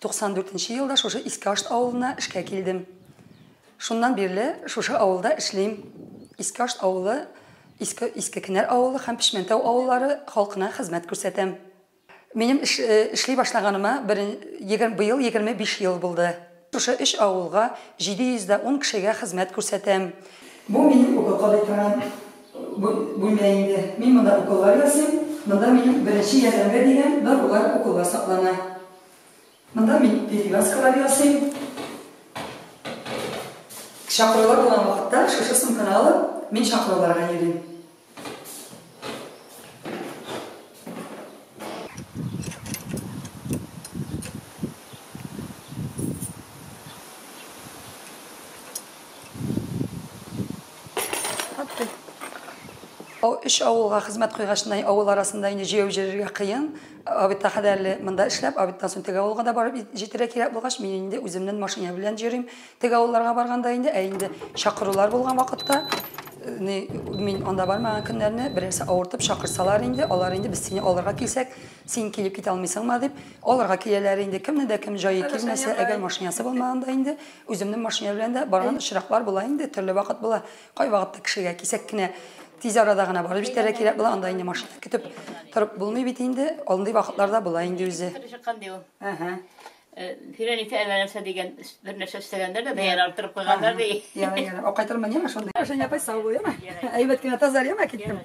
94 елда шушы Искашт авылына эшкә килдем. Шуннан бирле шушы авылда эшлим. Искашт авылы, Иске Кенәр авылы һәм Пишмәнтау авыллары халкына хезмәт күрсәтәм. Минем эшли башлаганыма быел 25 ел булды. Шушы 3 авылга 710 кешегә хезмәт күрсәтәм. Бу минем укулга байтырган бүлмә инде. Мин монда укулга ясыйм. Монда минем беренче ярдәмгә дигән бер улар укулга саклана. Монда мин перевязкалар ясыйм. Шакырулар булган вакытта шушы сумканы алып, мин шакыруларга йөрим. Үш авылга хезмәт куйгачтан авыл арасында инде җәяү җиргә кыен. Абитта хәдәрле монда эшләп, абиттан соң теге авылга да барып җитәргә кирәк булгач, мин инде үземнең машина белән җөрим. Теге авылларга барганда инде чакырулар булган вакытта мин анда бармаган көннәрне берәрсе авыртып чакырсалар инде, алар инде без сине алырга килсәк, син килеп китә алмыйсыңмы дип, алырга киләләр инде. Кемне дә кем җае килмәсә, әгәр машинасы булмаганда инде үземнең машина белән дә барган очраклар була инде, төрле вакыт була. Кай вакытта кешегә кисәк кенә тиз арада гына барып җитәргә кирәк була, анда инде машина көтеп торып булмый бит инде, андый вакытларда була инде үзе. Фирәнитә әлләрсә дигән бер нәрсә эшләгәннәр дә бәян арттырып куйганнар ди. Яра, акайтырмын яма шунда. Ашын япай сау буяма. Әйбәт кенә тазар яма киттем.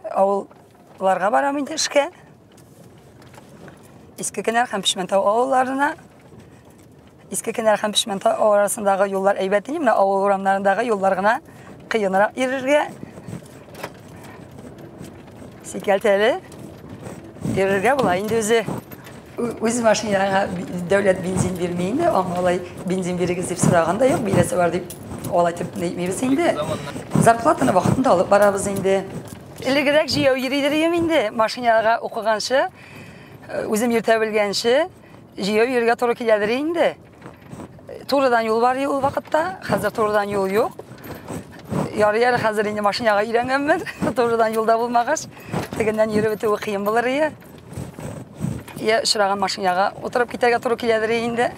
Авылларга барам инде эшкә. Иске Кенәр һәм Пишмәнтау авылларына. Иске Кенәр һәм Пишмәнтау арасындагы юллар әйбәт иде, менә авыл урамнарындагы юллар гына кыенрак йөрергә. Сикәлтәле йөрергә була инде үзе. Үз машинага дәүләт бензин бирми инде, аңлай бензин бирегез дип сораган да юк, биләсе бар дип алайтып әйтмибез инде. Зарплатаны вакытында алып барабыз инде. Элегрәк җыяу йөридер инде, машинага укыганчы, үзем йөртә белгәнче, җыяу йөрергә туры киләдер инде. Турыдан юл бар ул вакытта, хәзер турыдан юл юк. Ярый хәзер инде машинага өйрәнгәнмен, турыдан юлда булмагач, тегеннән йөреп бетү кыен булыр иде. Я шыраган машинага утырып китәргә туры киләдер инде.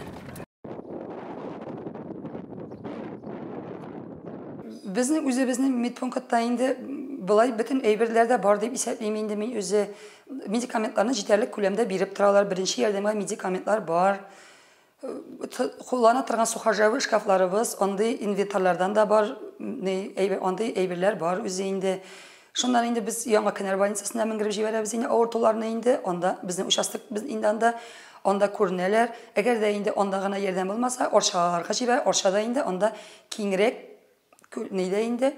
Безнең үзебезнең медпунктта инде булай бөтен әйберләрдә бар дип исәплим инде мин үзе. Медикаментларны җитәрлек күләмдә биреп торалар, беренче ярдәмгә медикаментлар бар. Куллана торган сухожавы шкафларыбыз, андый инвентарьлардан да бар, андый әйберләр бар үзе инде. Шуннан инде без Яңа Кенәр больницасына менгереп җибәрәбез инде авыртуларны инде. Анда безнең участок инде анда күренәләр. Әгәр дә инде анда гына ярдәм булмаса, Арчаларга җибәр. Арчада инде анда киңрәк инде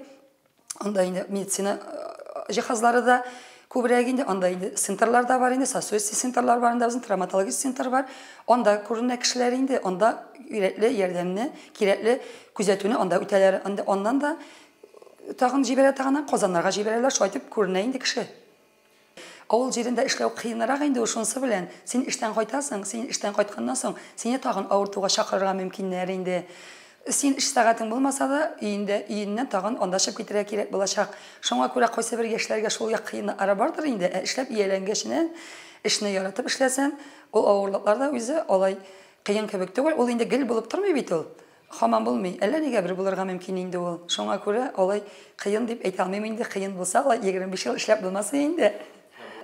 анда инде медицина җиһазлары да күбрәк инде, анда инде центрлар да бар инде, социаль центрлар бар, анда безнең травматологик центр бар. Анда күренә кешеләр инде, анда кирәкле ярдәмне, кирәкле күзәтүне анда үтәләр. Аннан да тагын җибәрә тагыннан Казаннарга җибәрәләр, шулай итеп күренә инде кеше. Авыл җирендә эшләү кыенрак инде шунысы белән. Син эштән кайтасың, син эштән кайтканнан соң сине тагын авыртуга чакырырга мөмкиннәр инде. Син эш сәгатең булмаса да, өеннән тагын анда чыгып китәргә кирәк булачак. Шуңа күрә кайсы бер яшьләргә шул як кыенлыклары бардыр инде. Эшләп ияләнгәчне, эшне яратып эшләсәң, ул авырлыклар да үзе алай кыен кебек түгел. Ул инде гел булып тормый бит ул. Хаман булмый. Әллә нигә бер булырга мөмкин инде ул. Шуңа күрә алай кыен дип әйтә алмыйм инде. Кыен булса, 25 ел эшләп булмаса инде.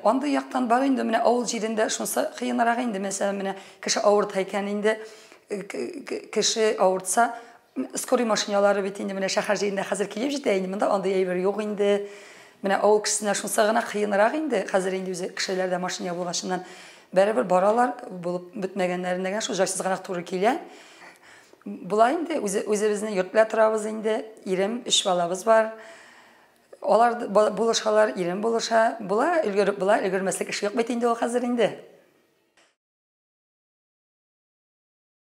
Анда яктан бар инде, менә авыл җирендә шунсы кыенрак инде. Мәсәлән, менә кеше авырта икән инде, кеше авыртса, скорый машиналары бит инде менә шәһәр җирендә хәзер килеп җитә инде. Монда андый әйбер юк инде. Менә авыл кешесенә шунсы гына кыенрак инде. Хәзер инде үзе кешеләрдә машина булгачыннан бәрабер баралар булып бетмәгәннәренә шул җайсыз гына туры килә. Була инде үзебезнең йортта торабыз инде. Ирем, 3 балабыз бар. Алар булышалар, ирем булыша. Була өлгереп була, өлгермәслек эш юк бит инде ул хәзер инде.